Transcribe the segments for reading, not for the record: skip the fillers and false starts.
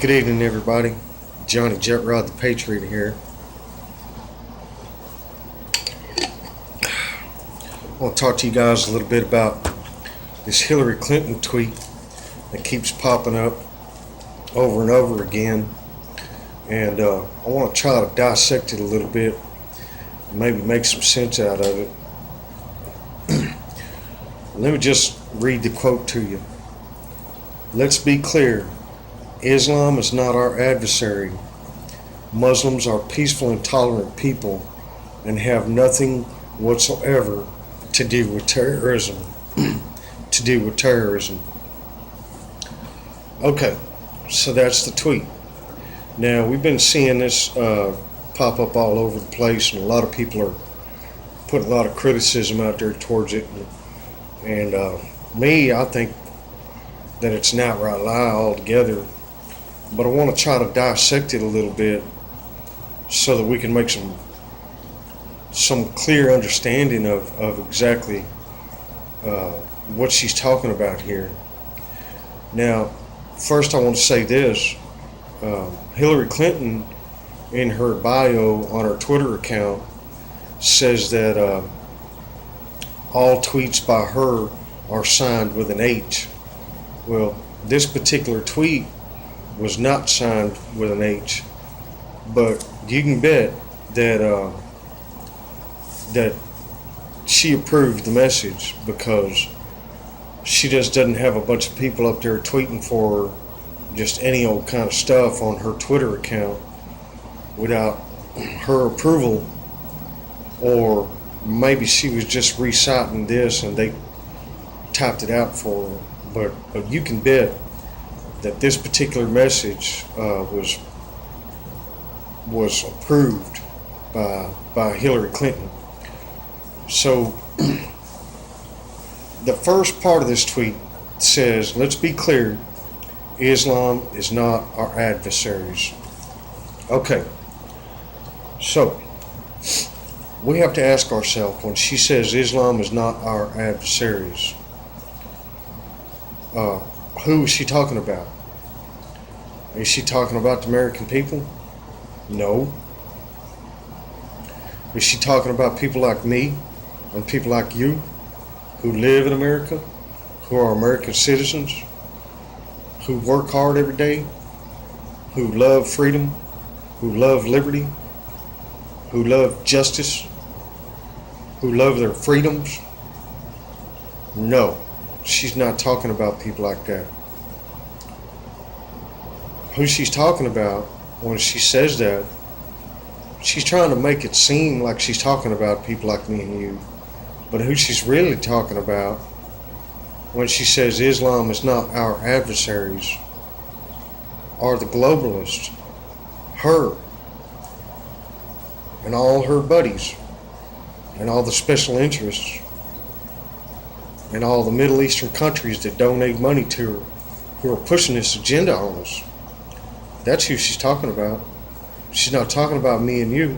Good evening, everybody. Johnny Jet Rod the Patriot here. I want to talk to you guys a little bit about this Hillary Clinton tweet that keeps popping up over and over again. And I want to try to dissect it a little bit, and maybe make some sense out of it. Let me just read the quote to you. Let's be clear. Islam is not our adversary. Muslims are peaceful and tolerant people and have nothing whatsoever to do with terrorism. Okay, so that's the tweet. Now, we've been seeing this pop up all over the place, and a lot of people are putting a lot of criticism out there towards it. And I think that it's an outright lie altogether. But I want to try to dissect it a little bit so that we can make some clear understanding of exactly what she's talking about here. Now, first I want to say this. Hillary Clinton, in her bio on her Twitter account, says that all tweets by her are signed with an H. Well, this particular tweet was not signed with an H, but you can bet that that she approved the message, because she just doesn't have a bunch of people up there tweeting for her just any old kind of stuff on her Twitter account without her approval, or maybe she was just reciting this and they typed it out for her. But you can bet that this particular message was approved by Hillary Clinton. So the first part of this tweet says, let's be clear, Islam is not our adversaries. Okay, so we have to ask ourselves, when she says Islam is not our adversaries, who is she talking about? Is she talking about the American people? No. Is she talking about people like me and people like you who live in America, who are American citizens, who work hard every day, who love freedom, who love liberty, who love justice, who love their freedoms? No. She's not talking about people like that. Who she's talking about when she says that, she's trying to make it seem like she's talking about people like me and you. But who she's really talking about when she says Islam is not our adversaries are the globalists, her and all her buddies and all the special interests and all the Middle Eastern countries that donate money to her, who are pushing this agenda on us. That's who she's talking about. She's not talking about me and you.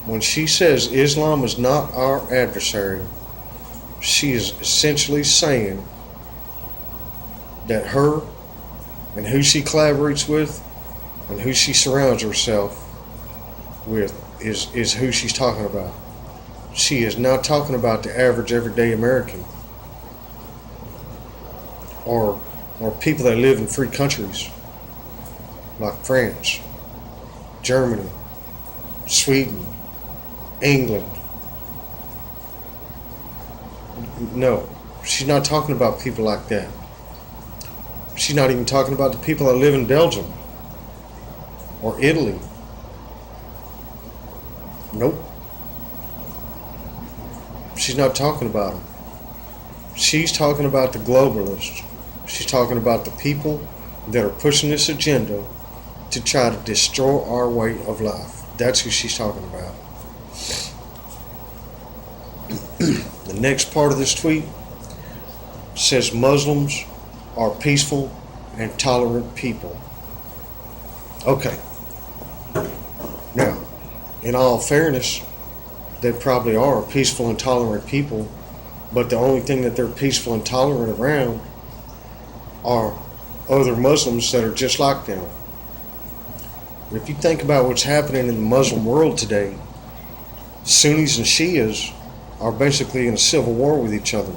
When she says Islam is not our adversary, she is essentially saying that her and who she collaborates with and who she surrounds herself with is who she's talking about. She is not talking about the average everyday American or people that live in free countries like France, Germany, Sweden, England. No, she's not talking about people like that. She's not even talking about the people that live in Belgium or Italy. Nope. She's not talking about them. She's talking about the globalists. She's talking about the people that are pushing this agenda to try to destroy our way of life. That's who she's talking about. The next part of this tweet says Muslims are peaceful and tolerant people. Okay. Now, in all fairness, they probably are peaceful and tolerant people, but the only thing that they're peaceful and tolerant around are other Muslims that are just like them. If you think about what's happening in the Muslim world today, Sunnis and Shias are basically in a civil war with each other.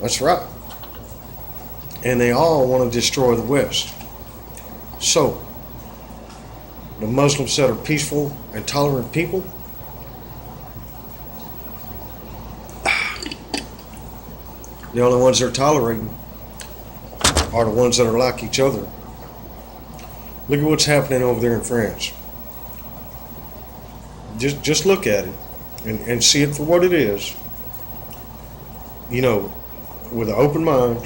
That's right. And they all want to destroy the West. So, the Muslims that are peaceful and tolerant people, the only ones they're tolerating are the ones that are like each other. Look at what's happening over there in France. Just look at it and see it for what it is. You know, with an open mind,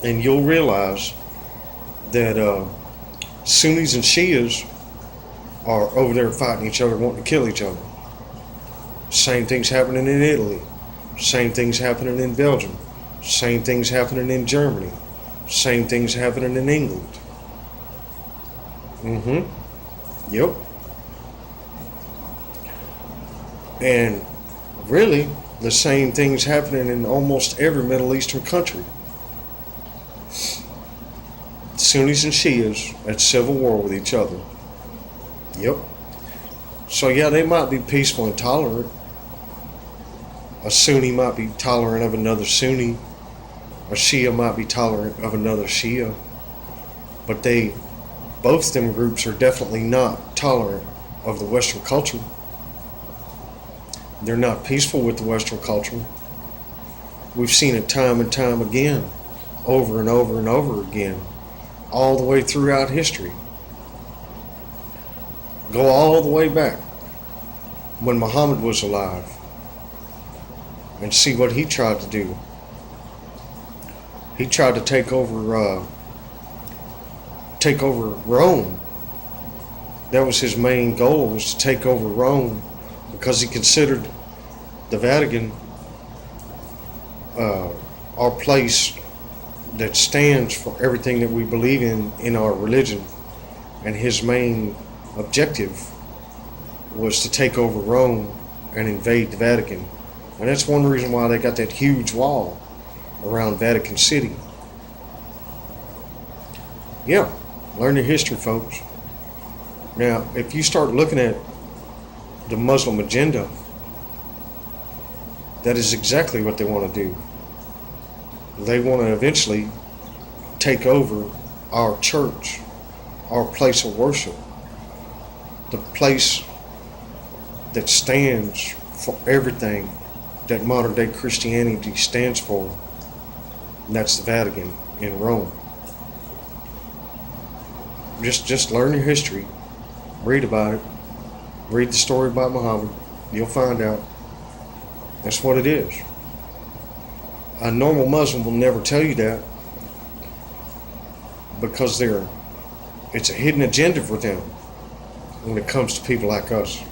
and you'll realize that Sunnis and Shias are over there fighting each other, wanting to kill each other. Same things happening in Italy. Same things happening in Belgium. Same things happening in Germany. Same things happening in England. Yep. And really, the same things happening in almost every Middle Eastern country. Sunnis and Shias at civil war with each other. Yep. So yeah, they might be peaceful and tolerant. A Sunni might be tolerant of another Sunni. A Shia might be tolerant of another Shia. But both them groups are definitely not tolerant of the Western culture. They're not peaceful with the Western culture. We've seen it time and time again, over and over and over again, all the way throughout history. Go all the way back when Muhammad was alive and see what he tried to do. He tried to take over Rome. That was his main goal, was to take over Rome, because he considered the Vatican our place that stands for everything that we believe in our religion. And his main objective was to take over Rome and invade the Vatican. And that's one reason why they got that huge wall around Vatican City. Yeah, learn your history, folks. Now, if you start looking at the Muslim agenda, that is exactly what they want to do. They want to eventually take over our church, our place of worship, the place that stands for everything that modern day Christianity stands for, and that's the Vatican in Rome. Just learn your history, read about it, read the story about Muhammad, you'll find out that's what it is. A normal Muslim will never tell you that, because it's a hidden agenda for them when it comes to people like us.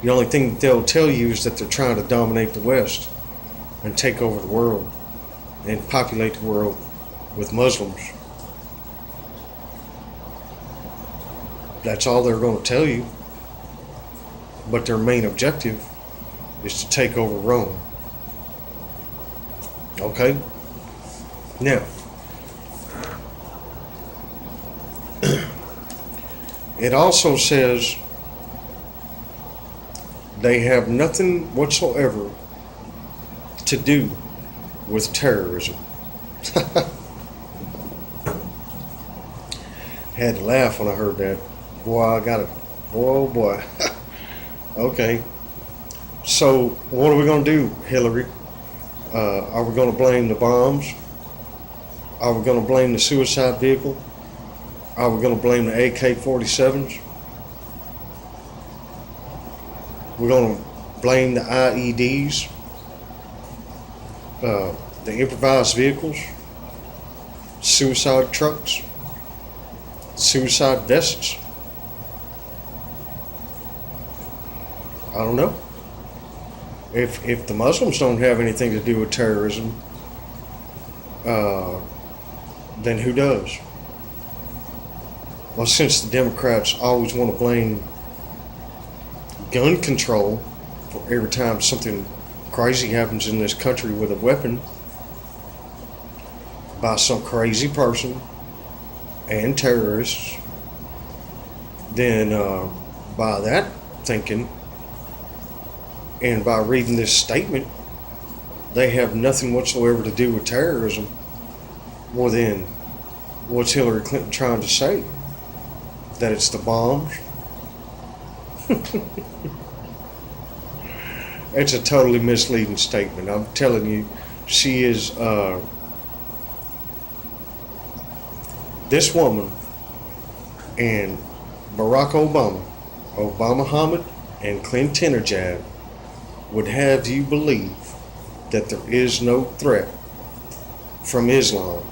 The only thing that they'll tell you is that they're trying to dominate the West and take over the world and populate the world with Muslims. That's all they're going to tell you. But their main objective is to take over Rome. Okay? Now, it also says they have nothing whatsoever to do with terrorism. Had to laugh when I heard that. Boy, I got it. Oh boy. Okay. So, what are we going to do, Hillary? Are we going to blame the bombs? Are we going to blame the suicide vehicle? Are we going to blame the AK-47s? We're going to blame the IEDs, the improvised vehicles, suicide trucks, suicide vests. I don't know. If the Muslims don't have anything to do with terrorism, then who does? Well, since the Democrats always want to blame gun control for every time something crazy happens in this country with a weapon, by some crazy person and terrorists, then by that thinking and by reading this statement, they have nothing whatsoever to do with terrorism. Well, then, what's Hillary Clinton trying to say? That it's the bombs? It's a totally misleading statement. I'm telling you, she is. This woman and Barack Obama, Obama-Hamid, and Clinton would have you believe that there is no threat from Islam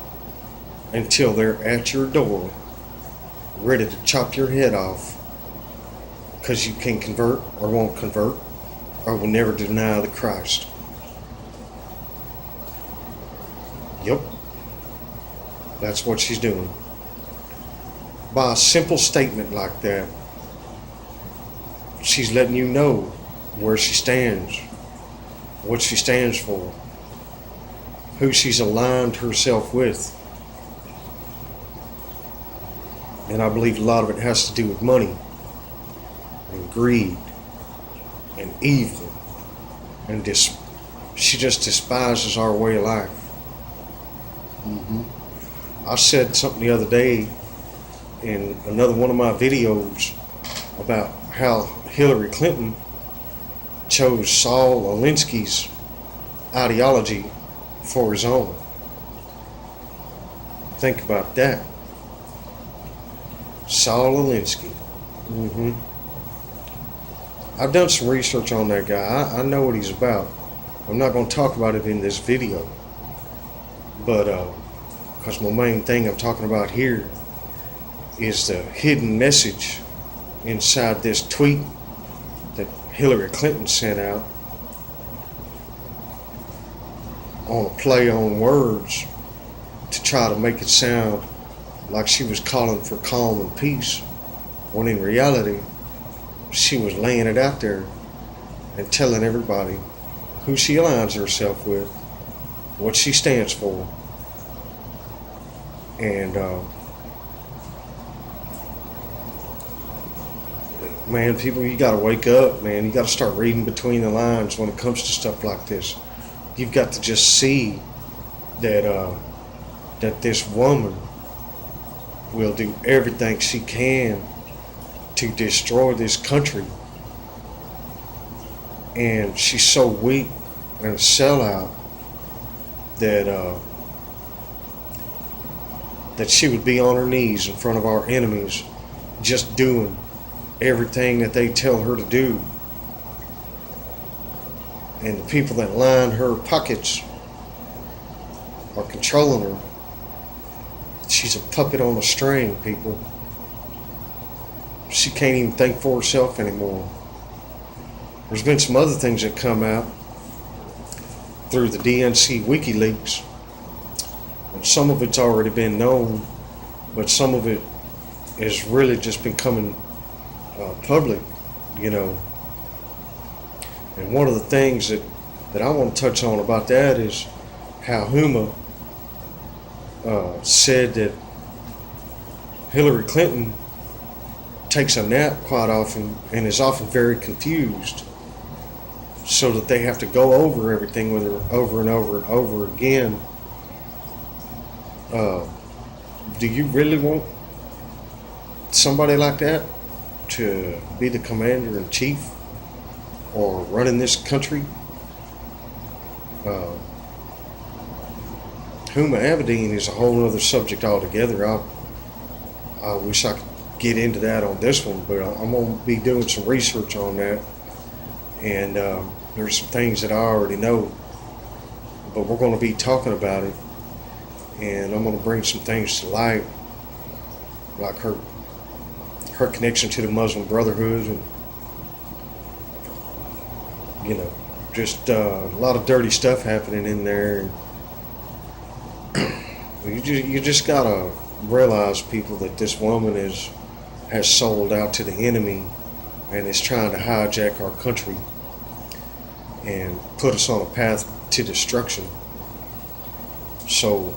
until they're at your door, ready to chop your head off because you can convert or won't convert or will never deny the Christ. Yep, that's what she's doing. By a simple statement like that, she's letting you know where she stands, what she stands for, who she's aligned herself with. And I believe a lot of it has to do with money and greed and evil. And she just despises our way of life. I said something the other day in another one of my videos about how Hillary Clinton chose Saul Alinsky's ideology for his own. Think about that. Saul Alinsky. I've done some research on that guy. I know what he's about. I'm not going to talk about it in this video, but because my main thing I'm talking about here is the hidden message inside this tweet that Hillary Clinton sent out on a play on words to try to make it sound like she was calling for calm and peace, when in reality she was laying it out there and telling everybody who she aligns herself with, what she stands for. And man, people, you gotta wake up, man. You gotta start reading between the lines when it comes to stuff like this. You've got to just see that that this woman will do everything she can to destroy this country. And she's so weak and a sellout that that she would be on her knees in front of our enemies just doing everything that they tell her to do. And the people that line her pockets are controlling her. She's a puppet on a string, people. She can't even think for herself anymore. There's been some other things that come out through the DNC WikiLeaks, and some of it's already been known, but some of it has really just been coming public, you know. And one of the things that I want to touch on about that is how Huma said that Hillary Clinton takes a nap quite often and is often very confused, so that they have to go over everything with her over and over and over again. Do you really want somebody like that to be the commander-in-chief or running this country? Huma Abedin is a whole other subject altogether. I wish I could get into that on this one, but I'm going to be doing some research on that. And there's some things that I already know, but we're going to be talking about it, and I'm going to bring some things to light, like her connection to the Muslim Brotherhood, and you know, just a lot of dirty stuff happening in there. You just gotta realize, people, that this woman has sold out to the enemy and is trying to hijack our country and put us on a path to destruction. So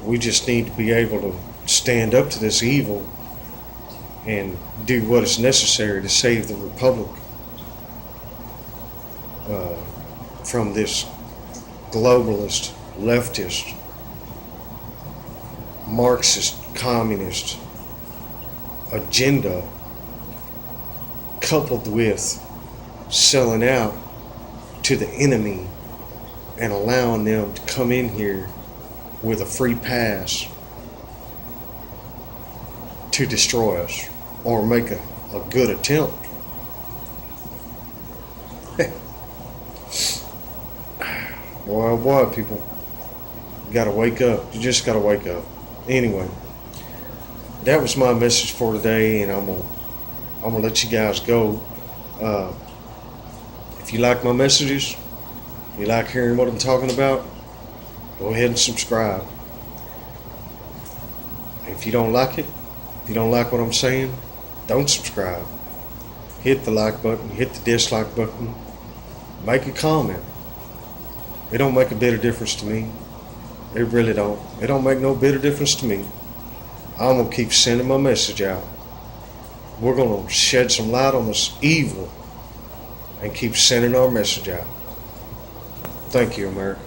We just need to be able to stand up to this evil and do what is necessary to save the Republic from this globalist, leftist, Marxist, communist agenda, coupled with selling out to the enemy and allowing them to come in here with a free pass to destroy us or make a good attempt. Boy, oh boy, people, you gotta wake up. You just gotta wake up. Anyway, that was my message for today, and I'm gonna let you guys go. If you like my messages, you like hearing what I'm talking about, go ahead and subscribe. If you don't like it, if you don't like what I'm saying, don't subscribe. Hit the like button, hit the dislike button, make a comment. It don't make a bit of difference to me. It really don't. It don't make no bit of difference to me. I'm gonna keep sending my message out. We're gonna shed some light on this evil and keep sending our message out. Thank you, America.